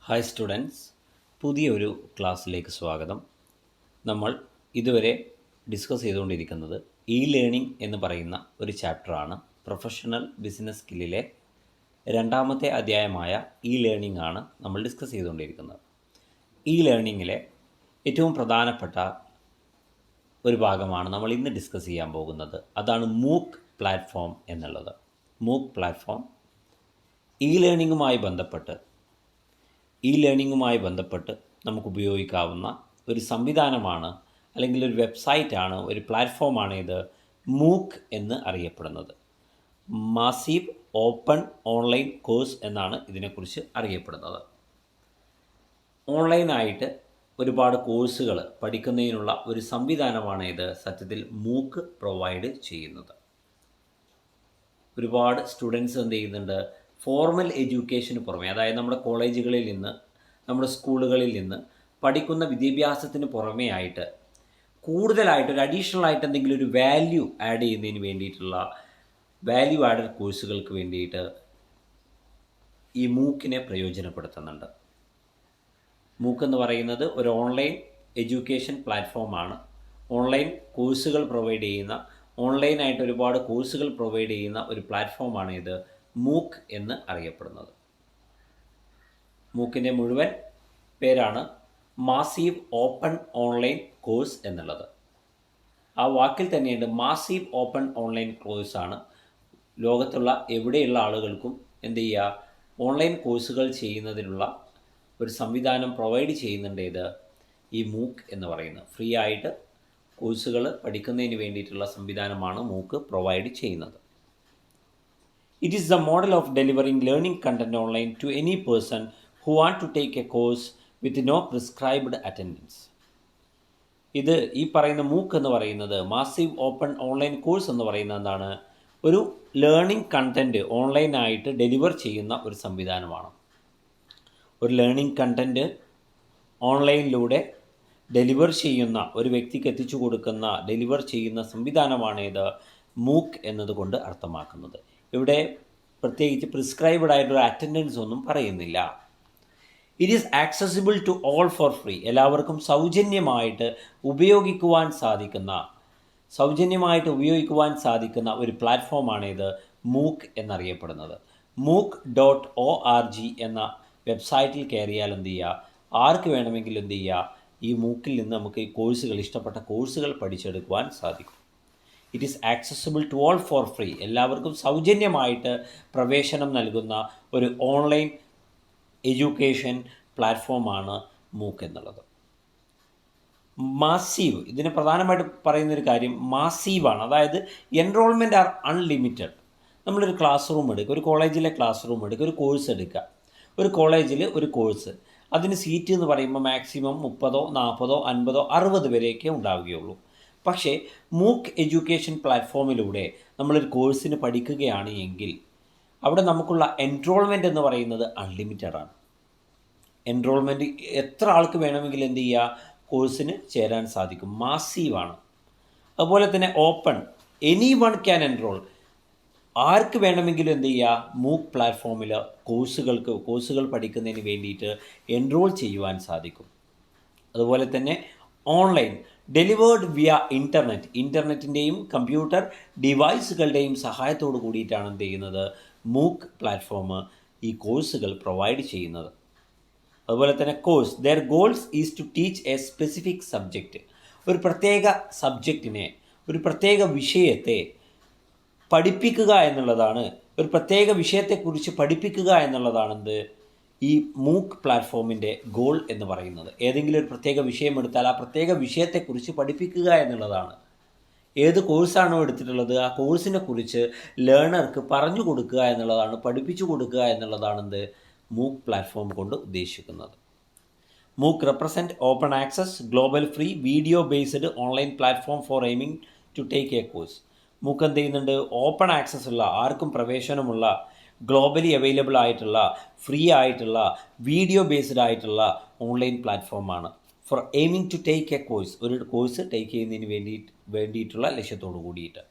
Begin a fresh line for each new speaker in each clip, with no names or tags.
Hi students, പുതിയൊരു ക്ലാസ്സിലേക്ക് സ്വാഗതം. നമ്മൾ ഇതുവരെ ഡിസ്കസ് ചെയ്തുകൊണ്ടിരിക്കുന്നത് ലേണിംഗ് എന്ന് പറയുന്ന ഒരു ചാപ്റ്ററാണ്. പ്രൊഫഷണൽ ബിസിനസ് സ്കില്ലിലെ രണ്ടാമത്തെ അധ്യായമായ ലേണിംഗ് ആണ് നമ്മൾ ഡിസ്കസ് ചെയ്തുകൊണ്ടിരിക്കുന്നത്. ലേണിങ്ങിലെ ഏറ്റവും പ്രധാനപ്പെട്ട ഒരു ഭാഗമാണ് നമ്മൾ ഇന്ന് ഡിസ്കസ് ചെയ്യാൻ പോകുന്നത്. അതാണ് മൂക്ക് പ്ലാറ്റ്ഫോം എന്നുള്ളത്. മൂക്ക് പ്ലാറ്റ്ഫോം ലേണിങ്ങുമായി ബന്ധപ്പെട്ട് നമുക്ക് ഉപയോഗിക്കാവുന്ന ഒരു സംവിധാനമാണ്, അല്ലെങ്കിൽ ഒരു വെബ്സൈറ്റാണ്, ഒരു പ്ലാറ്റ്ഫോമാണ് ഇത് മൂക്ക് എന്ന് അറിയപ്പെടുന്നത്. മാസീവ് ഓപ്പൺ ഓൺലൈൻ കോഴ്സ് എന്നാണ് ഇതിനെക്കുറിച്ച് അറിയപ്പെടുന്നത്. ഓൺലൈനായിട്ട് ഒരുപാട് കോഴ്സുകൾ പഠിക്കുന്നതിനുള്ള ഒരു സംവിധാനമാണ് ഇത് സത്യത്തിൽ മൂക്ക് പ്രൊവൈഡ് ചെയ്യുന്നത്. ഒരുപാട് സ്റ്റുഡൻസ് എന്ത് ചെയ്യുന്നുണ്ട്, ഫോർമൽ എഡ്യൂക്കേഷന് പുറമെ, അതായത് നമ്മുടെ കോളേജുകളിൽ നിന്ന്, നമ്മുടെ സ്കൂളുകളിൽ നിന്ന് പഠിക്കുന്ന വിദ്യാഭ്യാസത്തിന് പുറമേ ആയിട്ട് കൂടുതലായിട്ട് ഒരു അഡീഷണൽ ആയിട്ട് എന്തെങ്കിലും ഒരു വാല്യൂ ആഡ് ചെയ്യുന്നതിന് വേണ്ടിയിട്ടുള്ള വാല്യൂ ആഡഡ് കോഴ്സുകൾക്ക് വേണ്ടിയിട്ട് ഈ മൂക്കിനെ പ്രയോജനപ്പെടുത്തുന്നുണ്ട്. മൂക്ക് എന്ന് പറയുന്നത് ഒരു ഓൺലൈൻ എഡ്യൂക്കേഷൻ പ്ലാറ്റ്ഫോമാണ്. ഓൺലൈൻ കോഴ്സുകൾ പ്രൊവൈഡ് ചെയ്യുന്ന, ഓൺലൈനായിട്ട് ഒരുപാട് കോഴ്സുകൾ പ്രൊവൈഡ് ചെയ്യുന്ന ഒരു പ്ലാറ്റ്ഫോമാണ് ഇത് മൂക്ക് എന്ന് അറിയപ്പെടുന്നത്. മൂക്കിൻ്റെ മുഴുവൻ പേരാണ് മാസീവ് ഓപ്പൺ ഓൺലൈൻ കോഴ്സ് എന്നുള്ളത്. ആ വാക്കിൽ തന്നെയുണ്ട്, മാസീവ് ഓപ്പൺ ഓൺലൈൻ കോഴ്സാണ്. ലോകത്തുള്ള എവിടെയുള്ള ആളുകൾക്കും എന്ത് ചെയ്യുക, ഓൺലൈൻ കോഴ്സുകൾ ചെയ്യുന്നതിനുള്ള ഒരു സംവിധാനം പ്രൊവൈഡ് ചെയ്യുന്നുണ്ട് ഇത് ഈ മൂക്ക് എന്ന് പറയുന്നത്. ഫ്രീ ആയിട്ട് കോഴ്സുകൾ പഠിക്കുന്നതിന് വേണ്ടിയിട്ടുള്ള സംവിധാനമാണ് മൂക്ക് പ്രൊവൈഡ് ചെയ്യുന്നത്. It is the model of delivering learning content online to any person who want to take a course with no prescribed attendance. ഇത് ഈ പറയുന്ന മൂക്ക് എന്ന് പറയുന്നത്, മാസീവ് ഓപ്പൺ ഓൺലൈൻ കോഴ്സ് എന്ന് പറയുന്നത് എന്താണ്, ഒരു ലേണിംഗ് കണ്ടൻറ്റ് ഓൺലൈനായിട്ട് ഡെലിവർ ചെയ്യുന്ന ഒരു സംവിധാനമാണ്. ഒരു ലേണിംഗ് കണ്ടൻറ്റ് ഓൺലൈനിലൂടെ ഡെലിവർ ചെയ്യുന്ന, ഒരു വ്യക്തിക്ക് എത്തിച്ചു കൊടുക്കുന്ന, ഡെലിവർ ചെയ്യുന്ന സംവിധാനമാണ് ഇത് മൂക്ക് എന്നതുകൊണ്ട് അർത്ഥമാക്കുന്നത്. ഇവിടെ പ്രത്യേകിച്ച് പ്രിസ്ക്രൈബ്ഡ് ആയിട്ടൊരു അറ്റൻഡൻസ് ഒന്നും പറയുന്നില്ല. It is accessible to all for free. എല്ലാവർക്കും സൗജന്യമായിട്ട് ഉപയോഗിക്കുവാൻ സാധിക്കുന്ന ഒരു പ്ലാറ്റ്ഫോമാണ് ഇത് മൂക്ക് എന്നറിയപ്പെടുന്നത്. mooc.org എന്ന വെബ്സൈറ്റിൽ കയറിയാൽ എന്ത് ചെയ്യുക, ആർക്ക് വേണമെങ്കിലും എന്ത് ചെയ്യുക, ഈ മൂക്കിൽ നിന്ന് നമുക്ക് ഈ കോഴ്സുകൾ, ഇഷ്ടപ്പെട്ട കോഴ്സുകൾ പഠിച്ചെടുക്കുവാൻ സാധിക്കും. It is accessible to all for free. എല്ലാവർക്കും സൗജന്യമായിട്ട് പ്രവേശനം നൽകുന്ന ഒരു ഓൺലൈൻ എഡ്യൂക്കേഷൻ പ്ലാറ്റ്ഫോമാണ് മൂക്ക് എന്നുള്ളത്. മാസീവ്, ഇതിന് പ്രധാനമായിട്ട് പറയുന്നൊരു കാര്യം മാസീവാണ്. അതായത് എൻറോൾമെൻറ്റ് ആർ അൺലിമിറ്റഡ്. നമ്മളൊരു ക്ലാസ് റൂം എടുക്കുക, ഒരു കോളേജിലെ ക്ലാസ് റൂം എടുക്കുക, ഒരു കോഴ്സ് എടുക്കുക. ഒരു കോളേജിൽ ഒരു കോഴ്സ്, അതിന് സീറ്റ് എന്ന് പറയുമ്പോൾ മാക്സിമം 30, 40, 50, 60 വരെയൊക്കെ ഉണ്ടാവുകയുള്ളൂ. പക്ഷേ മൂക്ക് എഡ്യൂക്കേഷൻ പ്ലാറ്റ്ഫോമിലൂടെ നമ്മളൊരു കോഴ്സിന് പഠിക്കുകയാണ് എങ്കിൽ അവിടെ നമുക്കുള്ള എൻറോൾമെൻറ്റ് എന്ന് പറയുന്നത് അൺലിമിറ്റഡ് ആണ്. എൻറോൾമെൻറ്റ് എത്ര ആൾക്ക് വേണമെങ്കിലും എന്ത് ചെയ്യുക, കോഴ്സിന് ചേരാൻ സാധിക്കും. മാസീവാണ്. അതുപോലെ തന്നെ open, anyone can enrol. ആർക്ക് വേണമെങ്കിലും എന്ത് ചെയ്യുക, മൂക്ക് പ്ലാറ്റ്ഫോമിൽ കോഴ്സുകൾ പഠിക്കുന്നതിന് വേണ്ടിയിട്ട് എൻറോൾ ചെയ്യുവാൻ സാധിക്കും. അതുപോലെ തന്നെ ഓൺലൈൻ, ഡെലിവേർഡ് വിയ ഇൻ്റർനെറ്റിൻ്റെയും കമ്പ്യൂട്ടർ ഡിവൈസുകളുടെയും സഹായത്തോട് കൂടിയിട്ടാണ് എന്ത് ചെയ്യുന്നത്, മൂക്ക് പ്ലാറ്റ്ഫോം ഈ കോഴ്സുകൾ പ്രൊവൈഡ് ചെയ്യുന്നത്. അതുപോലെ തന്നെ course, their goals is to teach a specific subject. ഒരു പ്രത്യേക സബ്ജക്റ്റിനെ, ഒരു പ്രത്യേക വിഷയത്തെ പഠിപ്പിക്കുക എന്നുള്ളതാണ്, ഒരു പ്രത്യേക വിഷയത്തെക്കുറിച്ച് പഠിപ്പിക്കുക എന്നുള്ളതാണെന്ത് ഈ മൂക്ക് പ്ലാറ്റ്ഫോമിൻ്റെ ഗോൾ എന്ന് പറയുന്നത്. ഏതെങ്കിലും ഒരു പ്രത്യേക വിഷയം എടുത്താൽ ആ പ്രത്യേക വിഷയത്തെക്കുറിച്ച് പഠിപ്പിക്കുക എന്നുള്ളതാണ്. ഏത് കോഴ്സാണോ എടുത്തിട്ടുള്ളത് ആ കോഴ്സിനെ കുറിച്ച് ലേണർക്ക് പറഞ്ഞു കൊടുക്കുക എന്നുള്ളതാണ്, പഠിപ്പിച്ചു കൊടുക്കുക എന്നുള്ളതാണ് എന്ത് മൂക്ക് പ്ലാറ്റ്ഫോം കൊണ്ട് ഉദ്ദേശിക്കുന്നത്. MOOC represent open access, global free, video based online platform for aiming to take a course. MOOC എന്ത് ചെയ്യുന്നുണ്ട്, ഓപ്പൺ ആക്സസ് ഉള്ള, ആർക്കും പ്രവേശനമുള്ള, ഗ്ലോബലി അവൈലബിൾ ആയിട്ടുള്ള, ഫ്രീ ആയിട്ടുള്ള, വീഡിയോ ബേസ്ഡ് ആയിട്ടുള്ള ഓൺലൈൻ പ്ലാറ്റ്ഫോമാണ്. For aiming to take a course, ഒരു കോഴ്സ് ടേക്ക് ചെയ്യുന്നതിന് വേണ്ടിയിട്ടുള്ള ലക്ഷ്യത്തോടു കൂടിയിട്ട്.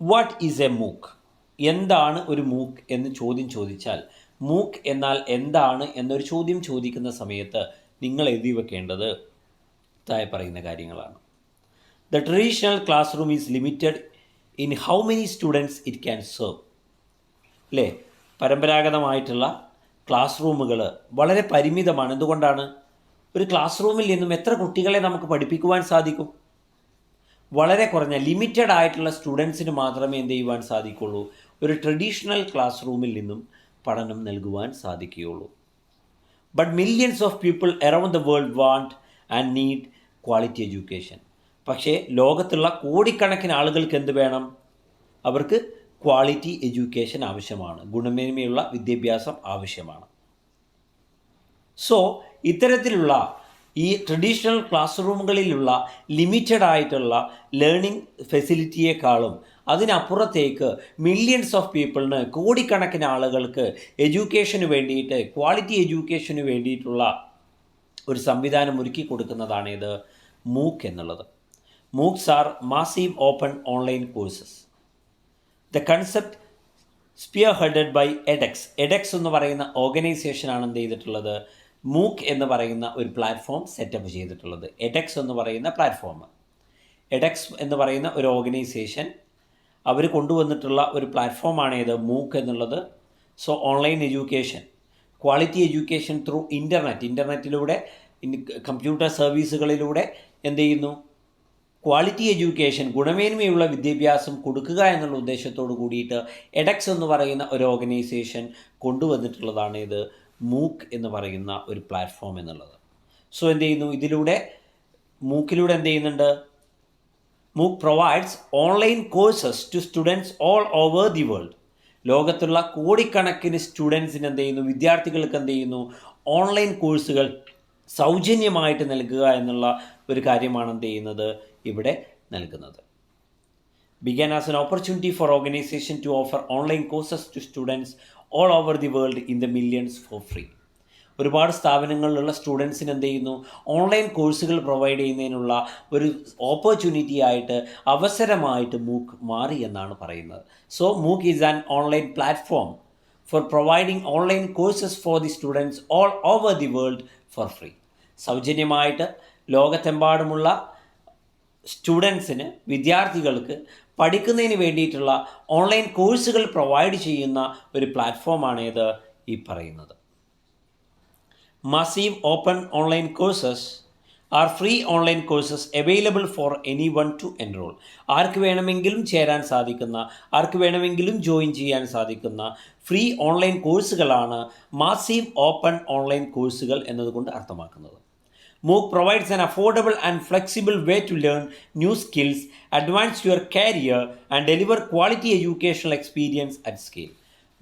വാട്ട് ഈസ് എ മൂക്ക്? എന്താണ് ഒരു മൂക്ക് എന്ന് ചോദ്യം ചോദിച്ചാൽ മൂക്ക് എന്നാൽ എന്താണ് എന്നൊരു ചോദ്യം ചോദിക്കുന്ന സമയത്ത് നിങ്ങൾ എഴുതി വെക്കേണ്ടത് താഴെ പറയുന്ന കാര്യങ്ങളാണ്. The traditional class room is limited in how many students it can serve. അല്ലേ, പരമ്പരാഗതമായിട്ടുള്ള ക്ലാസ് റൂമുകൾ വളരെ പരിമിതമാണ്. എന്തുകൊണ്ടാണ്? ഒരു ക്ലാസ് റൂമിൽ നിന്നും എത്ര കുട്ടികളെ നമുക്ക് പഠിപ്പിക്കുവാൻ സാധിക്കും? വളരെ കുറഞ്ഞ ലിമിറ്റഡ് ആയിട്ടുള്ള സ്റ്റുഡൻസിന് മാത്രമേ എന്ത് ചെയ്യുവാൻ സാധിക്കുള്ളൂ? ഒരു ട്രഡീഷണൽ ക്ലാസ് റൂമിൽ നിന്നും പഠനം നൽകുവാൻ സാധിക്കുകയുള്ളൂ. But millions of people around the world want and need quality education. പക്ഷേ ലോകത്തുള്ള കോടിക്കണക്കിന് ആളുകൾക്ക് എന്ത് വേണം? അവർക്ക് ക്വാളിറ്റി എഡ്യൂക്കേഷൻ ആവശ്യമാണ്, ഗുണമേന്മയുള്ള വിദ്യാഭ്യാസം ആവശ്യമാണ്. സോ ഇത്തരത്തിലുള്ള ഈ ട്രഡീഷണൽ ക്ലാസ് റൂമുകളിലുള്ള ലിമിറ്റഡ് ആയിട്ടുള്ള ലേണിംഗ് ഫെസിലിറ്റിയേക്കാളും അതിനപ്പുറത്തേക്ക് മില്യൺസ് ഓഫ് പീപ്പിളിന്, കോടിക്കണക്കിന് ആളുകൾക്ക് എഡ്യൂക്കേഷന് വേണ്ടിയിട്ട്, ക്വാളിറ്റി എഡ്യൂക്കേഷന് വേണ്ടിയിട്ടുള്ള ഒരു സംവിധാനം ഒരുക്കി കൊടുക്കുന്നതാണ് ഇത് മൂക്ക് എന്നുള്ളത്. MOOCs are massive open online courses. The concept spearheaded by edX. EdX എന്ന് പറയുന്ന ഓർഗനൈസേഷനാണ് എന്ത് ചെയ്തിട്ടുള്ളത്? മൂക്ക് എന്ന് പറയുന്ന ഒരു പ്ലാറ്റ്ഫോം സെറ്റപ്പ് ചെയ്തിട്ടുള്ളത്. എഡെക്സ് എന്ന് പറയുന്ന പ്ലാറ്റ്ഫോം, എഡെക്സ് എന്ന് പറയുന്ന ഒരു ഓർഗനൈസേഷൻ അവർ കൊണ്ടുവന്നിട്ടുള്ള ഒരു പ്ലാറ്റ്ഫോമാണ് ഇത് മൂക്ക് എന്നുള്ളത്. So online education, quality education through ഇൻ്റർനെറ്റിലൂടെ കമ്പ്യൂട്ടർ സർവീസുകളിലൂടെ എന്ത് ചെയ്യുന്നു? ക്വാളിറ്റി എഡ്യൂക്കേഷൻ, ഗുണമേന്മയുള്ള വിദ്യാഭ്യാസം കൊടുക്കുക എന്നുള്ള ഉദ്ദേശത്തോട് കൂടിയിട്ട് എഡെക്സ് എന്ന് പറയുന്ന ഒരു ഓർഗനൈസേഷൻ കൊണ്ടുവന്നിട്ടുള്ളതാണ് ഇത് മൂക്ക് എന്ന് പറയുന്ന ഒരു പ്ലാറ്റ്ഫോം എന്നുള്ളത്. സോ എന്ത് ചെയ്യുന്നു? മൂക്കിലൂടെ എന്ത് ചെയ്യുന്നുണ്ട്? MOOC provides online courses to students all over the world. ലോകത്തുള്ള കോടിക്കണക്കിന് സ്റ്റുഡൻസിന് എന്ത് ചെയ്യുന്നു? വിദ്യാർത്ഥികൾക്ക് എന്ത് ചെയ്യുന്നു? ഓൺലൈൻ കോഴ്സുകൾ സൗജന്യമായിട്ട് നൽകുക എന്നുള്ള ഒരു കാര്യമാണ് എന്ത് ചെയ്യുന്നത്? ഇവിടെ നൽകുന്നത്. Began as an opportunity for organization to offer online courses to students all over the world in the millions for free. ഒരുപാട് സ്ഥാപനങ്ങളിലുള്ള സ്റ്റുഡൻസിന് എന്ത് ചെയ്യുന്നു? ഓൺലൈൻ കോഴ്സുകൾ പ്രൊവൈഡ് ചെയ്യുന്നതിനുള്ള ഒരു ഓപ്പർച്യൂണിറ്റി ആയിട്ട്, അവസരമായിട്ട് മൂക്ക് മാറി എന്നാണ് പറയുന്നത്. സോ മൂക്ക് is an online platform for providing online courses for the students all over the world four free. സൗജന്യമായിട്ട് ലോകത്തെമ്പാടുമുള്ള സ്റ്റുഡൻസിന്, വിദ്യാർത്ഥികൾക്ക് പഠിക്കുന്നതിന് വേണ്ടിയിട്ടുള്ള ഓൺലൈൻ കോഴ്സുകൾ പ്രൊവൈഡ് ചെയ്യുന്ന ഒരു പ്ലാറ്റ്ഫോമാണ് ഇത് ഈ പറയുന്നത്. Massive open online courses are free online courses available for anyone to enrol. ആർക്ക് വേണമെങ്കിലും ചേരാൻ സാധിക്കുന്ന, ആർക്ക് വേണമെങ്കിലും ജോയിൻ ചെയ്യാൻ സാധിക്കുന്ന ഫ്രീ ഓൺലൈൻ കോഴ്സുകളാണ് മാസീവ് ഓപ്പൺ ഓൺലൈൻ കോഴ്സുകൾ എന്നതുകൊണ്ട് അർത്ഥമാക്കുന്നത്. MOOC provides an affordable and flexible way to learn new skills, advance your career and deliver quality educational experience at scale.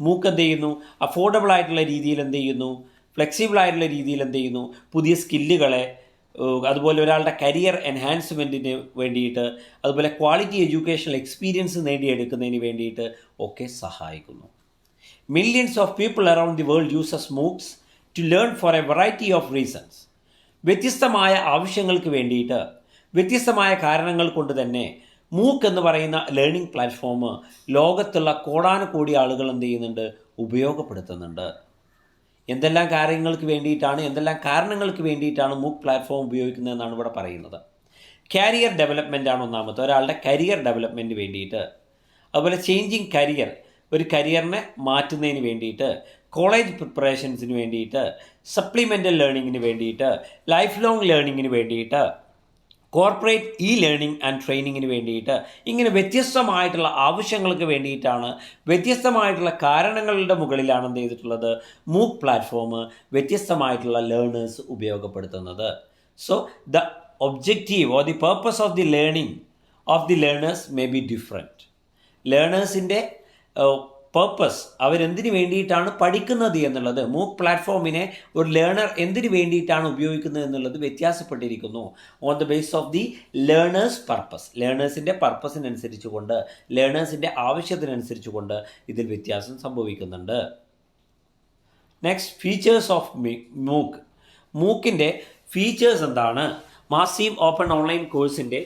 MOOC എന്ത് ചെയ്യുന്നു? അഫോർഡബിൾ ആയിട്ടുള്ള രീതിയിൽ എന്ത് ചെയ്യുന്നു? ഫ്ലെക്സിബിൾ ആയിട്ടുള്ള രീതിയിൽ എന്ത് ചെയ്യുന്നു? പുതിയ സ്കില്ലുകളെ, അതുപോലെ ഒരാളുടെ കരിയർ എൻഹാൻസ്മെൻറ്റിന് വേണ്ടിയിട്ട്, അതുപോലെ ക്വാളിറ്റി എഡ്യൂക്കേഷണൽ എക്സ്പീരിയൻസ് നേടിയെടുക്കുന്നതിന് വേണ്ടിയിട്ട് ഒക്കെ സഹായിക്കുന്നു. Millions of people around the world uses MOOCs to learn for a variety of reasons. വ്യത്യസ്തമായ ആവശ്യങ്ങൾക്ക് വേണ്ടിയിട്ട്, വ്യത്യസ്തമായ കാരണങ്ങൾ കൊണ്ട് തന്നെ മൂക്ക് എന്ന് പറയുന്ന ലേണിംഗ് പ്ലാറ്റ്ഫോം ലോകത്തുള്ള കോടാനുകോടി ആളുകൾ എന്ത് ചെയ്യുന്നുണ്ട്? ഉപയോഗപ്പെടുത്തുന്നുണ്ട്. എന്തെല്ലാം കാര്യങ്ങൾക്ക് വേണ്ടിയിട്ടാണ്, എന്തെല്ലാം കാരണങ്ങൾക്ക് വേണ്ടിയിട്ടാണ് മൂക്ക് പ്ലാറ്റ്ഫോം ഉപയോഗിക്കുന്നതെന്നാണ് ഇവിടെ പറയുന്നത്. കാരിയർ ഡെവലപ്മെൻ്റ് ആണ് ഒന്നാമത്തെ, ഒരാളുടെ കരിയർ ഡെവലപ്മെൻറ്റ് വേണ്ടിയിട്ട്. അതുപോലെ ചേഞ്ചിങ് കരിയർ, ഒരു കരിയറിനെ മാറ്റുന്നതിന് വേണ്ടിയിട്ട്, കോളേജ് പ്രിപ്പറേഷൻസിന് വേണ്ടിയിട്ട്, സപ്ലിമെൻ്റൽ ലേണിങ്ങിന് വേണ്ടിയിട്ട്, ലൈഫ് ലോങ് ലേണിങ്ങിന് വേണ്ടിയിട്ട്, കോർപ്പറേറ്റ് ലേണിംഗ് ആൻഡ് ട്രെയിനിങ്ങിന് വേണ്ടിയിട്ട്, ഇങ്ങനെ വ്യത്യസ്തമായിട്ടുള്ള ആവശ്യങ്ങൾക്ക് വേണ്ടിയിട്ടാണ്, വ്യത്യസ്തമായിട്ടുള്ള കാരണങ്ങളുടെ മുകളിലാണ് എന്ത് ചെയ്തിട്ടുള്ളത്? മൂക്ക് പ്ലാറ്റ്ഫോം വ്യത്യസ്തമായിട്ടുള്ള ലേണേഴ്സ് ഉപയോഗപ്പെടുത്തുന്നത്. So the objective or the purpose of the learning of the learners may be different. ലേണേഴ്സിൻ്റെ പർപ്പസ്, അവരെന്തിനു വേണ്ടിയിട്ടാണ് പഠിക്കുന്നത് എന്നുള്ളത്, മൂക്ക് പ്ലാറ്റ്ഫോമിനെ ഒരു ലേണർ എന്തിനു വേണ്ടിയിട്ടാണ് ഉപയോഗിക്കുന്നത് എന്നുള്ളത് വ്യത്യാസപ്പെട്ടിരിക്കുന്നു. On the base of the learners purpose, ലേണേഴ്സിൻ്റെ പർപ്പസിനനുസരിച്ച് കൊണ്ട്, ലേണേഴ്സിൻ്റെ ആവശ്യത്തിനനുസരിച്ച് കൊണ്ട് ഇതിൽ വ്യത്യാസം സംഭവിക്കുന്നുണ്ട്. നെക്സ്റ്റ്, ഫീച്ചേഴ്സ് ഓഫ് മൂക്ക്. മൂക്കിൻ്റെ ഫീച്ചേഴ്സ് എന്താണ്? മാസീവ് ഓപ്പൺ ഓൺലൈൻ കോഴ്സിൻ്റെ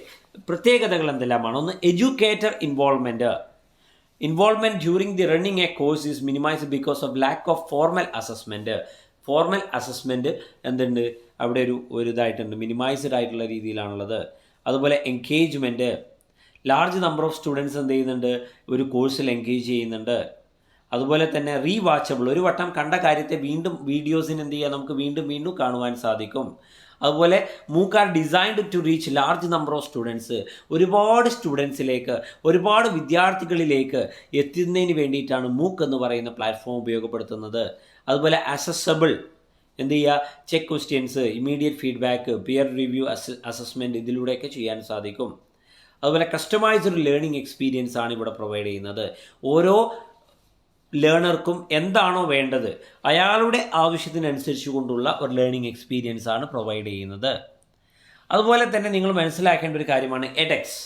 പ്രത്യേകതകൾ എന്തെല്ലാമാണ്? ഒന്ന്, educator involvement. Involvement during the running a course is minimized because of lack of formal assessment. Formal assessment എന്തുണ്ട് അവിടെ ഒരു ഇതായിട്ടുണ്ട്, മിനിമൈസ്ഡ് ആയിട്ടുള്ള രീതിയിലാണുള്ളത്. അതുപോലെ engagement, large number of students എന്ത് ചെയ്യുന്നുണ്ട്, ഒരു കോഴ്സിൽ എൻഗേജ് ചെയ്യുന്നുണ്ട്. അതുപോലെ തന്നെ റീവാച്ചബിൾ, ഒരു വട്ടം കണ്ട കാര്യത്തെ വീണ്ടും വീഡിയോസിന് എന്ത് ചെയ്യുക, നമുക്ക് വീണ്ടും വീണ്ടും കാണുവാൻ സാധിക്കും. അതുപോലെ MOOC are designed to reach large number of students, ഒരുപാട് സ്റ്റുഡൻസിലേക്ക്, ഒരുപാട് വിദ്യാർത്ഥികളിലേക്ക് എത്തുന്നതിന് വേണ്ടിയിട്ടാണ് മൂക്ക് എന്ന് പറയുന്ന പ്ലാറ്റ്ഫോം ഉപയോഗപ്പെടുത്തുന്നത്. അതുപോലെ അസസബിൾ, എന്ത് ചെയ്യുക, check questions, immediate feedback, peer review assessment ഇതിലൂടെയൊക്കെ ചെയ്യാൻ സാധിക്കും. അതുപോലെ കസ്റ്റമൈസ്ഡ് ലേണിംഗ് എക്സ്പീരിയൻസ് ആണ് ഇവിടെ പ്രൊവൈഡ് ചെയ്യുന്നത്. ഓരോ ലേണർക്കും എന്താണോ വേണ്ടത് അയാളുടെ ആവശ്യത്തിനനുസരിച്ച് കൊണ്ടുള്ള ഒരു ലേണിംഗ് എക്സ്പീരിയൻസ് ആണ് പ്രൊവൈഡ് ചെയ്യുന്നത്. അതുപോലെ തന്നെ നിങ്ങൾ മനസ്സിലാക്കേണ്ട ഒരു കാര്യമാണ് എഡെക്സ്.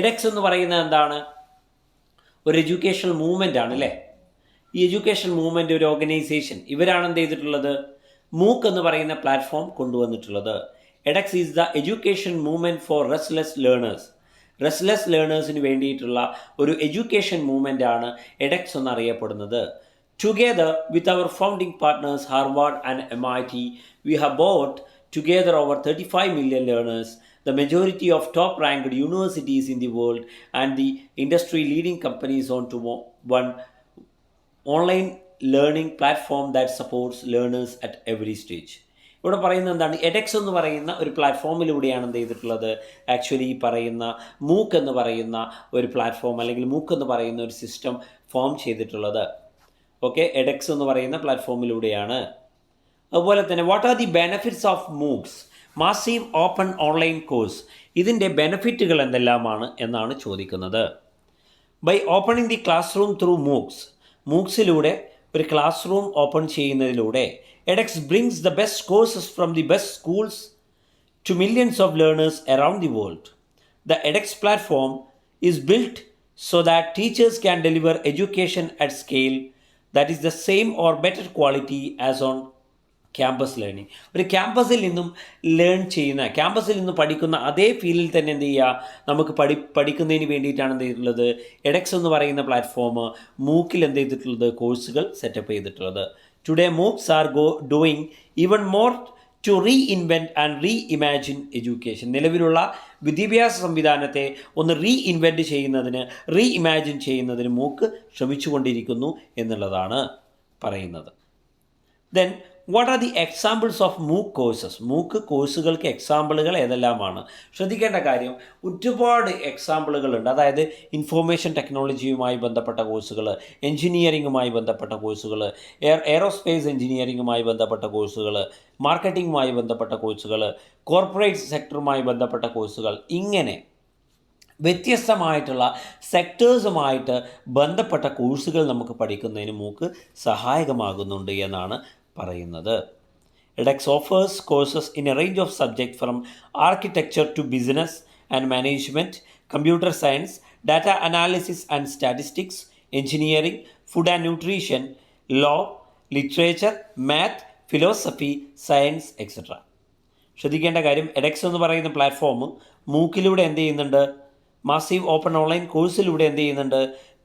എഡെക്സ് എന്ന് പറയുന്നത് എന്താണ്, ഒരു എഡ്യൂക്കേഷണൽ മൂവ്മെൻ്റ് ആണ് അല്ലേ. ഈ എഡ്യൂക്കേഷൻ മൂവ്മെൻ്റ് ഒരു ഓർഗനൈസേഷൻ, ഇവരാണ് എന്ത് ചെയ്തിട്ടുള്ളത്, മൂക്ക് എന്ന് പറയുന്ന പ്ലാറ്റ്ഫോം കൊണ്ടുവന്നിട്ടുള്ളത്. EdX is the education movement for restless learners. Restless ലേണേഴ്സിന് വേണ്ടിയിട്ടുള്ള ഒരു എഡ്യൂക്കേഷൻ മൂവ്മെൻ്റ് ആണ് എഡെക്സ് എന്നറിയപ്പെടുന്നത്. Together with our founding partners Harvard and MIT, we have brought together over 35 million learners, the majority of top-ranked universities in the world and the industry-leading companies onto one online learning platform that supports learners at every stage. ഇവിടെ പറയുന്നത് എന്താണ്, edX എന്ന് പറയുന്ന ഒരു പ്ലാറ്റ്ഫോമിലൂടെയാണ് എന്ത് ചെയ്തിട്ടുള്ളത്, actually ഈ പറയുന്ന മൂക്ക് എന്ന് പറയുന്ന ഒരു പ്ലാറ്റ്ഫോം അല്ലെങ്കിൽ മൂക്ക് എന്ന് പറയുന്ന ഒരു സിസ്റ്റം ഫോം ചെയ്തിട്ടുള്ളത്. ഓക്കെ, എഡെക്സ് എന്ന് പറയുന്ന പ്ലാറ്റ്ഫോമിലൂടെയാണ്. അതുപോലെ തന്നെ what are the benefits of MOOCs, massive open online course, ഇതിൻ്റെ ബെനിഫിറ്റുകൾ എന്തെല്ലാമാണ് എന്നാണ് ചോദിക്കുന്നത്. By opening the classroom through MOOCs, മൂക്സിലൂടെ ഒരു ക്ലാസ് റൂം ഓപ്പൺ ചെയ്യുന്നതിലൂടെ edX brings the best courses from the best schools to millions of learners around the world. The edX platform is built so that teachers can deliver education at scale that is the same or better quality as on campus learning. ഒരു ക്യാമ്പസിൽ നിന്നും ക്യാമ്പസിൽ നിന്ന് പഠിക്കുന്ന അതേ ഫീലിൽ തന്നെ എന്ത് ചെയ്യുക, നമുക്ക് പഠിക്കുന്നതിന് വേണ്ടിയിട്ടാണ് എന്ത് ചെയ്തിട്ടുള്ളത്, എഡെക്സ് എന്ന് പറയുന്ന പ്ലാറ്റ്ഫോം മൂക്കിൽ എന്ത് ചെയ്തിട്ടുള്ളത്, കോഴ്സുകൾ സെറ്റപ്പ് ചെയ്തിട്ടുള്ളത്. Today MOOCs are doing even more to reinvent and reimagine education. നിലവിലുള്ള വിദ്യാഭ്യാസ സംവിധാനത്തെ ഒന്ന് റീഇൻവെൻറ്റ് ചെയ്യുന്നതിന്, റീഇമാജിൻ ചെയ്യുന്നതിന് മൂക്ക് ശ്രമിച്ചുകൊണ്ടിരിക്കുന്നു എന്നുള്ളതാണ് പറയുന്നത്. Then what are the examples of മൂക്ക് കോഴ്സസ്, മൂക്ക് കോഴ്സുകൾക്ക് എക്സാമ്പിളുകൾ ഏതെല്ലാമാണ്? ശ്രദ്ധിക്കേണ്ട കാര്യം, ഒരുപാട് എക്സാമ്പിളുകളുണ്ട്. അതായത് ഇൻഫോർമേഷൻ ടെക്നോളജിയുമായി ബന്ധപ്പെട്ട കോഴ്സുകൾ, എൻജിനീയറിങ്ങുമായി ബന്ധപ്പെട്ട കോഴ്സുകൾ, എയറോസ്പേസ് എൻജിനീയറിങ്ങുമായി ബന്ധപ്പെട്ട കോഴ്സുകൾ, മാർക്കറ്റിങ്ങുമായി ബന്ധപ്പെട്ട കോഴ്സുകൾ, കോർപ്പറേറ്റ് സെക്ടറുമായി ബന്ധപ്പെട്ട കോഴ്സുകൾ, ഇങ്ങനെ വ്യത്യസ്തമായിട്ടുള്ള സെക്ടേഴ്സുമായിട്ട് ബന്ധപ്പെട്ട കോഴ്സുകൾ നമുക്ക് പഠിക്കുന്നതിന് മൂക്ക് സഹായകമാകുന്നുണ്ട് എന്നാണ് പറയുന്നത്. EdX offers courses in a range of subject from architecture to business and management, computer science, data analysis and statistics, engineering, food and nutrition, law, literature, math, philosophy, science etcetera. ശ്രദ്ധിക്കേണ്ട കാര്യം, എഡെക്സ് എന്ന് പറയുന്ന platform മൂക്കിലൂടെ എന്ത് ചെയ്യുന്നുണ്ട്, massive open online കോഴ്സിലൂടെ എന്ത് ചെയ്യുന്നുണ്ട്,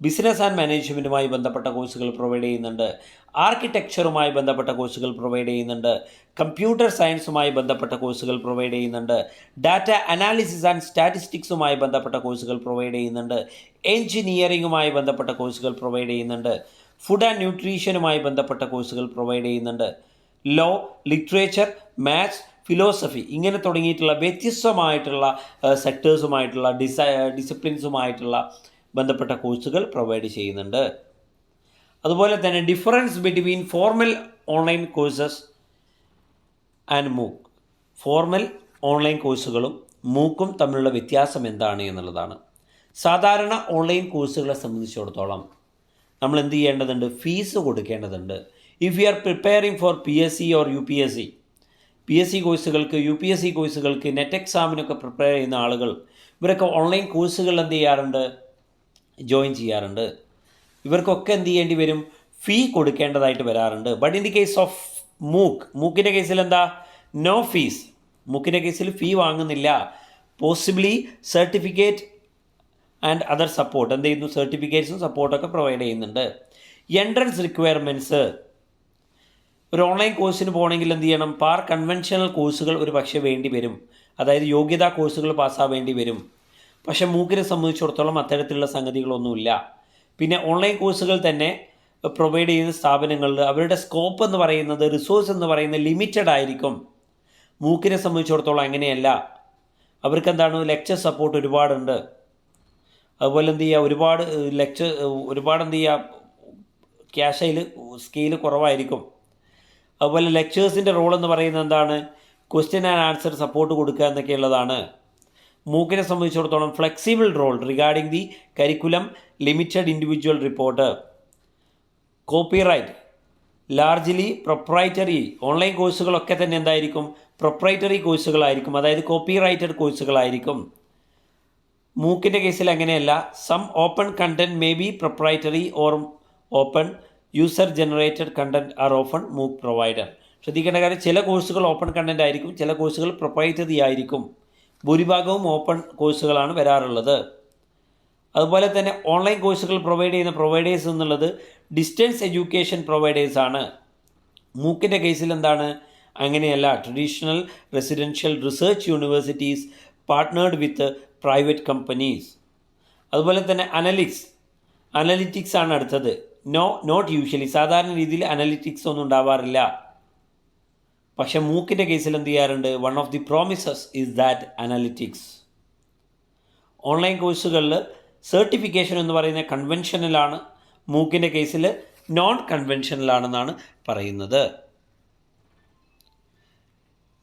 business and മാനേജ്മെൻറ്റുമായി ബന്ധപ്പെട്ട കോഴ്സുകൾ പ്രൊവൈഡ് ചെയ്യുന്നുണ്ട്, ആർക്കിടെക്ചറുമായി ബന്ധപ്പെട്ട കോഴ്സുകൾ പ്രൊവൈഡ് ചെയ്യുന്നുണ്ട്, കമ്പ്യൂട്ടർ സയൻസുമായി ബന്ധപ്പെട്ട കോഴ്സുകൾ പ്രൊവൈഡ് ചെയ്യുന്നുണ്ട്, ഡാറ്റ അനാലിസിസ് ആൻഡ് സ്റ്റാറ്റിസ്റ്റിക്സുമായി ബന്ധപ്പെട്ട കോഴ്സുകൾ പ്രൊവൈഡ് ചെയ്യുന്നുണ്ട്, എൻജിനീയറിങ്ങുമായി ബന്ധപ്പെട്ട കോഴ്സുകൾ പ്രൊവൈഡ് ചെയ്യുന്നുണ്ട്, ഫുഡ് ആൻഡ് ന്യൂട്രീഷനുമായി ബന്ധപ്പെട്ട കോഴ്സുകൾ പ്രൊവൈഡ് ചെയ്യുന്നുണ്ട്, ലോ, ലിറ്ററേച്ചർ, മാത്സ്, ഫിലോസഫി, ഇങ്ങനെ തുടങ്ങിയിട്ടുള്ള വ്യത്യസ്തമായിട്ടുള്ള സെക്ടേഴ്സുമായിട്ടുള്ള ഡിസിപ്ലിൻസുമായിട്ടുള്ള ബന്ധപ്പെട്ട കോഴ്സുകൾ പ്രൊവൈഡ് ചെയ്യുന്നുണ്ട്. അതുപോലെ തന്നെ difference between formal online courses and മൂക്ക്, ഫോർമൽ ഓൺലൈൻ കോഴ്സുകളും മൂക്കും തമ്മിലുള്ള വ്യത്യാസം എന്താണ് എന്നുള്ളതാണ്. സാധാരണ ഓൺലൈൻ കോഴ്സുകളെ സംബന്ധിച്ചിടത്തോളം നമ്മൾ എന്ത് ചെയ്യേണ്ടതുണ്ട്, ഫീസ് കൊടുക്കേണ്ടതുണ്ട്. If you are preparing for PSC or UPSC, PSC കോഴ്സുകൾക്ക്, UPSC കോഴ്സുകൾക്ക്, നെറ്റ് എക്സാമിനൊക്കെ പ്രിപ്പയർ ചെയ്യുന്ന ആളുകൾ, ഇവരൊക്കെ ഓൺലൈൻ കോഴ്സുകൾ എന്ത് ചെയ്യാറുണ്ട്, ജോയിൻ ചെയ്യാറുണ്ട്. ഇവർക്കൊക്കെ എന്ത് ചെയ്യേണ്ടി വരും, ഫീ കൊടുക്കേണ്ടതായിട്ട് വരാറുണ്ട്. But in the case of മൂക്കിൻ്റെ കേസിൽ എന്താ, നോ ഫീസ്. മൂക്കിൻ്റെ കേസിൽ ഫീ വാങ്ങുന്നില്ല. Possibly certificate and other support എന്ത് ചെയ്യുന്നു, സർട്ടിഫിക്കറ്റ്സും സപ്പോർട്ടൊക്കെ പ്രൊവൈഡ് ചെയ്യുന്നുണ്ട്. എൻട്രൻസ് റിക്വയർമെൻറ്റ്സ്, ഒരു ഓൺലൈൻ കോഴ്സിന് പോകണമെങ്കിൽ എന്ത് ചെയ്യണം, കൺവെൻഷണൽ കോഴ്സുകൾ ഒരു പക്ഷേ വേണ്ടി വരും, അതായത് യോഗ്യതാ കോഴ്സുകൾ പാസ്സാവേണ്ടി വരും. പക്ഷേ മൂക്കിനെ സംബന്ധിച്ചിടത്തോളം അത്തരത്തിലുള്ള സംഗതികളൊന്നുമില്ല. പിന്നെ ഓൺലൈൻ കോഴ്സുകൾ തന്നെ പ്രൊവൈഡ് ചെയ്യുന്ന സ്ഥാപനങ്ങളിൽ അവരുടെ സ്കോപ്പ് എന്ന് പറയുന്നത്, റിസോഴ്സ് എന്ന് പറയുന്നത് ലിമിറ്റഡ് ആയിരിക്കും. മൂക്കിനെ സംബന്ധിച്ചിടത്തോളം അങ്ങനെയല്ല. അവർക്ക് എന്താണ്, ലെക്ചർ സപ്പോർട്ട് ഒരുപാടുണ്ട്. അതുപോലെ എന്ത് ചെയ്യുക, ഒരുപാട് എന്ത് ചെയ്യുക, ക്യാഷയിൽ സ്കെയിൽ കുറവായിരിക്കും. അതുപോലെ ലെക്ചേഴ്സിൻ്റെ റോൾ എന്ന് പറയുന്നത് എന്താണ്, ക്വസ്റ്റ്യൻ ആൻഡ് ആൻസർ സപ്പോർട്ട് കൊടുക്കുക എന്നൊക്കെയുള്ളതാണ്. മൂക്കിനെ സംബന്ധിച്ചിടത്തോളം flexible role regarding the curriculum, limited individual report, copyright, largely proprietary. Online കോഴ്സുകളൊക്കെ തന്നെ എന്തായിരിക്കും, പ്രൊപ്രൈറ്ററി കോഴ്സുകളായിരിക്കും, അതായത് കോപ്പിറൈറ്റഡ് കോഴ്സുകളായിരിക്കും. മൂക്കിൻ്റെ കേസിൽ അങ്ങനെയല്ല. Some open content may be proprietary or open user generated content are open MOOC provider. ശ്രദ്ധിക്കേണ്ട കാര്യം, ചില കോഴ്സുകൾ ഓപ്പൺ കണ്ടന്റ് ആയിരിക്കും, ചില കോഴ്സുകൾ പ്രൊപ്രൈറ്ററി ആയിരിക്കും. ഭൂരിഭാഗവും ഓപ്പൺ കോഴ്സുകളാണ് വരാറുള്ളത്. അതുപോലെ തന്നെ ഓൺലൈൻ കോഴ്സുകൾ പ്രൊവൈഡ് ചെയ്യുന്ന പ്രൊവൈഡേഴ്സ് എന്നുള്ളത് ഡിസ്റ്റൻസ് എഡ്യൂക്കേഷൻ പ്രൊവൈഡേഴ്സാണ്. മൂക്കിൻ്റെ കേസിൽ എന്താണ്, അങ്ങനെയല്ല. Traditional residential research universities partnered with private companies. അതുപോലെ തന്നെ അനലിറ്റിക്സ് ആണ് അടുത്തത്. നോട്ട് യൂഷ്വലി, സാധാരണ രീതിയിൽ അനലിറ്റിക്സ് ഒന്നും ഉണ്ടാവാറില്ല. പക്ഷെ മൂക്കിൻ്റെ കേസിൽ എന്ത് ചെയ്യാറുണ്ട്, one of the promises is that analytics. Online കോഴ്സുകളിൽ സർട്ടിഫിക്കേഷൻ എന്ന് പറയുന്നത് കൺവെൻഷനലാണ്, മൂക്കിൻ്റെ കേസിൽ നോൺ കൺവെൻഷനലാണെന്നാണ് പറയുന്നത്.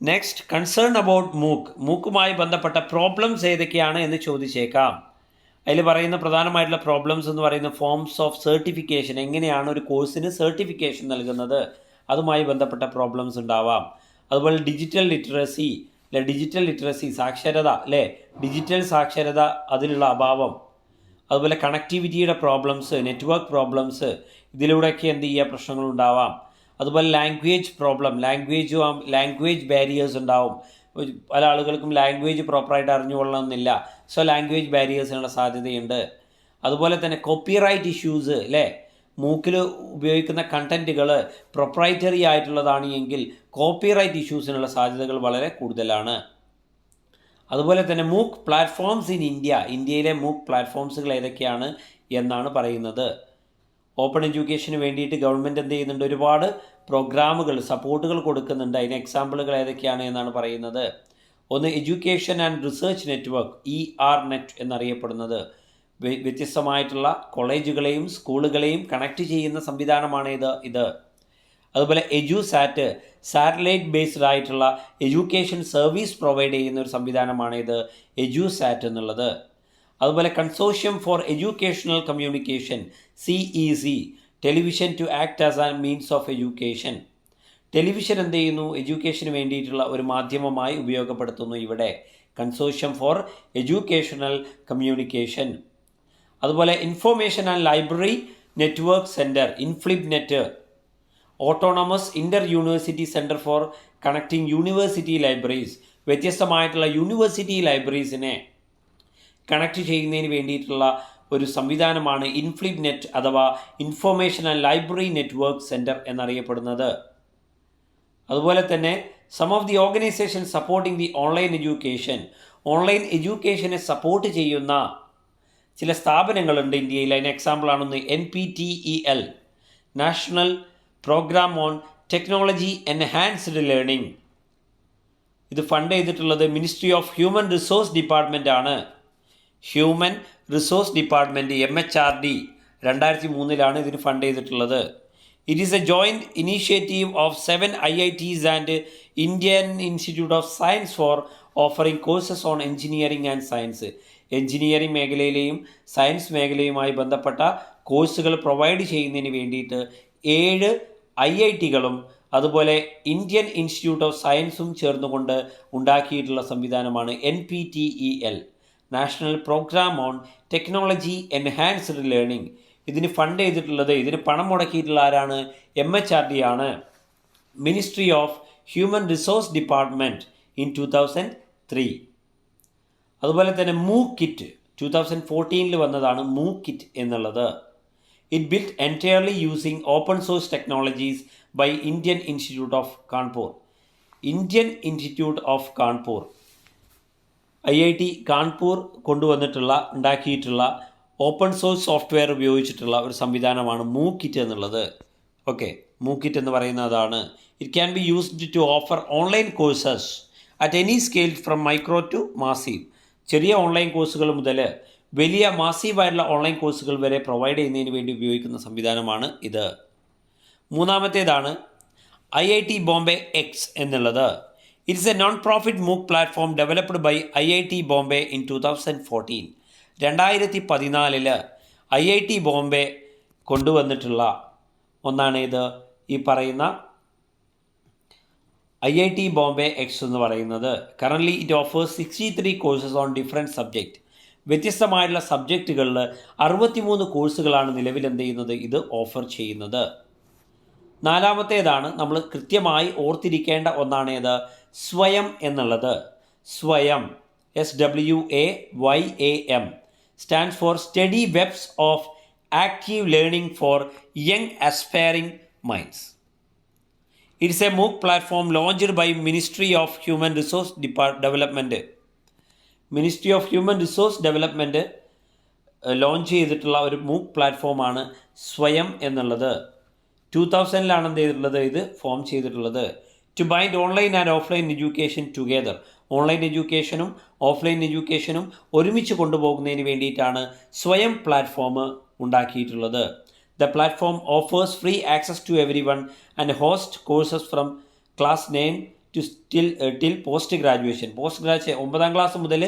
നെക്സ്റ്റ്, കൺസേൺ അബൌട്ട് മൂക്കുമായി ബന്ധപ്പെട്ട പ്രോബ്ലംസ് ഏതൊക്കെയാണ് എന്ന് ചോദിച്ചേക്കാം. അതിൽ പറയുന്ന പ്രധാനമായിട്ടുള്ള പ്രോബ്ലംസ് എന്ന് പറയുന്ന ഫോംസ് ഓഫ് സർട്ടിഫിക്കേഷൻ, എങ്ങനെയാണ് ഒരു കോഴ്സിന് സർട്ടിഫിക്കേഷൻ നൽകുന്നത്, അതുമായി ബന്ധപ്പെട്ട പ്രോബ്ലംസ് ഉണ്ടാവാം. അതുപോലെ ഡിജിറ്റൽ ലിറ്ററസി സാക്ഷരത, ഡിജിറ്റൽ സാക്ഷരത, അതിലുള്ള അഭാവം. അതുപോലെ കണക്ടിവിറ്റിയുടെ പ്രോബ്ലംസ്, നെറ്റ്വർക്ക് പ്രോബ്ലംസ്, ഇതിലൂടെയൊക്കെ എന്ത് ചെയ്യുക, പ്രശ്നങ്ങളുണ്ടാവാം. അതുപോലെ ലാംഗ്വേജ് ബാരിയേഴ്സ് ഉണ്ടാവും. പല ആളുകൾക്കും ലാംഗ്വേജ് പ്രോപ്പറായിട്ട് അറിഞ്ഞുകൊള്ളണമെന്നില്ല. സോ ലാംഗ്വേജ് ബാരിയേഴ്സിനുള്ള സാധ്യതയുണ്ട്. അതുപോലെ തന്നെ കോപ്പിറൈറ്റ് ഇഷ്യൂസ്, മൂക്കിൽ ഉപയോഗിക്കുന്ന കണ്ടൻറ്റുകൾ പ്രൊപ്രൈറ്ററി ആയിട്ടുള്ളതാണ് എങ്കിൽ കോപ്പിറൈറ്റ് ഇഷ്യൂസിനുള്ള സാധ്യതകൾ വളരെ കൂടുതലാണ്. അതുപോലെ തന്നെ മൂക്ക് പ്ലാറ്റ്ഫോംസ് ഇൻ ഇന്ത്യയിലെ മൂക്ക് പ്ലാറ്റ്ഫോംസുകൾ ഏതൊക്കെയാണ് എന്നാണ് പറയുന്നത്. ഓപ്പൺ എഡ്യൂക്കേഷന് വേണ്ടിയിട്ട് ഗവൺമെൻറ് എന്ത് ചെയ്യുന്നുണ്ട്, ഒരുപാട് പ്രോഗ്രാമുകൾ, സപ്പോർട്ടുകൾ കൊടുക്കുന്നുണ്ട്. അതിന് എക്സാമ്പിളുകൾ ഏതൊക്കെയാണ് എന്നാണ് പറയുന്നത്. ഒന്ന്, education and research network, ERNet എന്നറിയപ്പെടുന്നത്. വ്യത്യസ്തമായിട്ടുള്ള കോളേജുകളെയും സ്കൂളുകളെയും കണക്ട് ചെയ്യുന്ന സംവിധാനമാണ് ഇത്. അതുപോലെ എഡ്യൂസാറ്റ്, സാറ്റലൈറ്റ് ബേസ്ഡ് ആയിട്ടുള്ള എഡ്യൂക്കേഷൻ സർവീസ് പ്രൊവൈഡ് ചെയ്യുന്ന ഒരു സംവിധാനമാണ് എഡ്യൂസാറ്റ് എന്നുള്ളത്. അതുപോലെ consortium for educational communication, CEC, television to act as an means of education. Television എന്ത് ചെയ്യുന്നു, എഡ്യൂക്കേഷന് വേണ്ടിയിട്ടുള്ള ഒരു മാധ്യമമായി ഉപയോഗപ്പെടുത്തുന്നു ഇവിടെ. Consortium for educational communication. അതുപോലെ information and library network centre, INFLIBNET. Autonomous inter university centre for connecting university libraries, വ്യത്യസ്തമായിട്ടുള്ള യൂണിവേഴ്സിറ്റി ലൈബ്രറീസിനെ കണക്ട് ചെയ്യുന്നതിന് വേണ്ടിയിട്ടുള്ള ഒരു സംവിധാനമാണ് ഇൻഫ്ലിബ്നെറ്റ് അഥവാ information and library network centre എന്നറിയപ്പെടുന്നത്. അതുപോലെ തന്നെ some of the organization supporting the online എഡ്യൂക്കേഷനെ സപ്പോർട്ട് ചെയ്യുന്ന ചില സ്ഥാപനങ്ങളുണ്ട് ഇന്ത്യയിൽ. അതിന് എക്സാമ്പിളാണെന്ന് NPTEL, national programme on technology enhanced learning. ഇത് ഫണ്ട് ചെയ്തിട്ടുള്ളത് ministry of human resource department ആണ്. ഹ്യൂമൻ റിസോഴ്സ് ഡിപ്പാർട്ട്മെൻറ്റ്, MHRD, 2003 ഇതിന് ഫണ്ട് ചെയ്തിട്ടുള്ളത്. It is a joint initiative of 7 IITs and Indian institute of science for offering courses on engineering and science. Engineering മേഖലയിലെയും science മേഖലയുമായി ബന്ധപ്പെട്ട കോഴ്സുകൾ provide ചെയ്യുന്നതിന് വേണ്ടിയിട്ട് 7 IITകളും അതുപോലെ ഇന്ത്യൻ ഇൻസ്റ്റിറ്റ്യൂട്ട് ഓഫ് സയൻസും ചേർന്നുകൊണ്ട് ഉണ്ടാക്കിയിട്ടുള്ള സംവിധാനമാണ് NPTEL, national programme on technology enhanced learning. ഇതിന് ഫണ്ട് ചെയ്തിട്ടുള്ളത്, ഇതിന് പണം മുടക്കിയിട്ടുള്ള ആരാണ്, MHRD ആണ്. Ministry of human resource department in 2003. അതുപോലെ തന്നെ മൂക്ക് കിറ്റ്, 2014 വന്നതാണ് മൂക്കിറ്റ് എന്നുള്ളത്. It built entirely using open source technologies by Indian institute of Kanpur. Indian institute of Kanpur, IIT Kanpur ഉണ്ടാക്കിയിട്ടുള്ള ഓപ്പൺ സോഴ്സ് സോഫ്റ്റ്വെയർ ഉപയോഗിച്ചിട്ടുള്ള ഒരു സംവിധാനമാണ് മൂക്കിറ്റ് എന്നുള്ളത്. ഓക്കെ, മൂക്കിറ്റ് എന്ന് പറയുന്നതാണ്. It can be used to offer online courses at any scale from micro to massive. ചെറിയ online കോഴ്സുകൾ മുതൽ വലിയ മാസീവായിട്ടുള്ള ഓൺലൈൻ കോഴ്സുകൾ വരെ പ്രൊവൈഡ് ചെയ്യുന്നതിന് വേണ്ടി ഉപയോഗിക്കുന്ന സംവിധാനമാണ് ഇത്. മൂന്നാമത്തേതാണ് IIT ബോംബെ എക്സ് എന്നുള്ളത്. It's a non profit MOOC platform developed by IIT Bombay in 2014. 2014 IIT Bombay കൊണ്ടുവന്നിട്ടുള്ള ഒന്നാണ് ഇത്. ഈ പറയുന്ന IIT ബോംബെ എക്സ് എന്ന് പറയുന്നത്. Currently it offers 63 courses on different subject. വ്യത്യസ്തമായിട്ടുള്ള സബ്ജക്റ്റുകളിൽ 63 കോഴ്സുകളാണ് നിലവിൽ എന്ത് ചെയ്യുന്നത്, ഇത് ഓഫർ ചെയ്യുന്നത്. നാലാമത്തേതാണ് നമ്മൾ കൃത്യമായി ഓർത്തിരിക്കേണ്ട ഒന്നാണ് ഇത്, സ്വയം എന്നുള്ളത്. സ്വയം, SWAYAM, stands for study webs of active learning four young aspiring minds. It's a MOOC platform launched by Ministry of Human Resource Development. Ministry of Human Resource Development launch ചെയ്തിട്ടുള്ള ഒരു MOOC പ്ലാറ്റ്ഫോമാണ് സ്വയം എന്നുള്ളത്. 2000 എന്ത് ചെയ്തിട്ടുള്ളത്, ഇത് ഫോം ചെയ്തിട്ടുള്ളത്. To bind online and offline education together. Online എഡ്യൂക്കേഷനും ഓഫ്ലൈൻ എഡ്യൂക്കേഷനും ഒരുമിച്ച് കൊണ്ടുപോകുന്നതിന് വേണ്ടിയിട്ടാണ് സ്വയം പ്ലാറ്റ്ഫോം ഉണ്ടാക്കിയിട്ടുള്ളത്. The platform offers free access to everyone and hosts courses from class 9 to till post graduation. 9ാം class മുതൽ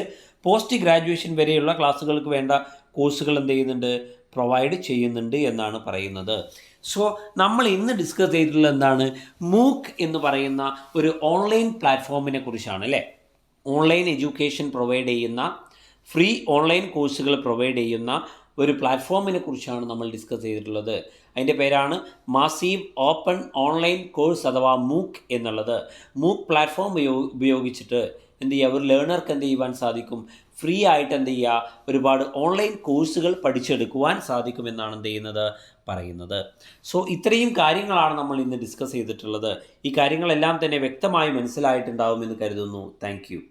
പോസ്റ്റ് ഗ്രാജുവേഷൻ വരെയുള്ള ക്ലാസ്സുകൾക്ക് വേണ്ട കോഴ്സുകൾ എന്ത് ചെയ്യുന്നുണ്ട്, പ്രൊവൈഡ് ചെയ്യുന്നുണ്ട് എന്നാണ് പറയുന്നത്. സോ നമ്മൾ ഇന്ന് ഡിസ്കസ് ചെയ്തിട്ടുള്ളത് എന്താണ്, മൂക്ക് എന്ന് പറയുന്ന ഒരു ഓൺലൈൻ പ്ലാറ്റ്ഫോമിനെ കുറിച്ചാണ് അല്ലേ. ഓൺലൈൻ എഡ്യൂക്കേഷൻ പ്രൊവൈഡ് ചെയ്യുന്ന, ഫ്രീ ഓൺലൈൻ കോഴ്സുകൾ പ്രൊവൈഡ് ചെയ്യുന്ന ഒരു പ്ലാറ്റ്ഫോമിനെ കുറിച്ചാണ് നമ്മൾ ഡിസ്കസ് ചെയ്തിട്ടുള്ളത്. അതിൻ്റെ പേരാണ് മാസീവ് ഓപ്പൺ ഓൺലൈൻ കോഴ്സ് അഥവാ മൂക്ക് എന്നുള്ളത്. മൂക്ക് പ്ലാറ്റ്ഫോം ഉപയോഗിച്ചിട്ട് എന്ത് ചെയ്യുക, ഒരു ലേണർക്ക് എന്ത് ചെയ്യുവാൻ സാധിക്കും, ഫ്രീ ആയിട്ട് എന്ത് ചെയ്യുക, ഒരുപാട് ഓൺലൈൻ കോഴ്സുകൾ പഠിച്ചെടുക്കുവാൻ സാധിക്കുമെന്നാണ് എന്ത് ചെയ്യുന്നത്, പറയുന്നത്. സോ ഇത്രയും കാര്യങ്ങളാണ് നമ്മൾ ഇന്ന് ഡിസ്കസ് ചെയ്തിട്ടുള്ളത്. ഈ കാര്യങ്ങളെല്ലാം തന്നെ വ്യക്തമായി മനസ്സിലായിട്ടുണ്ടാവുമെന്ന് കരുതുന്നു. Thank you.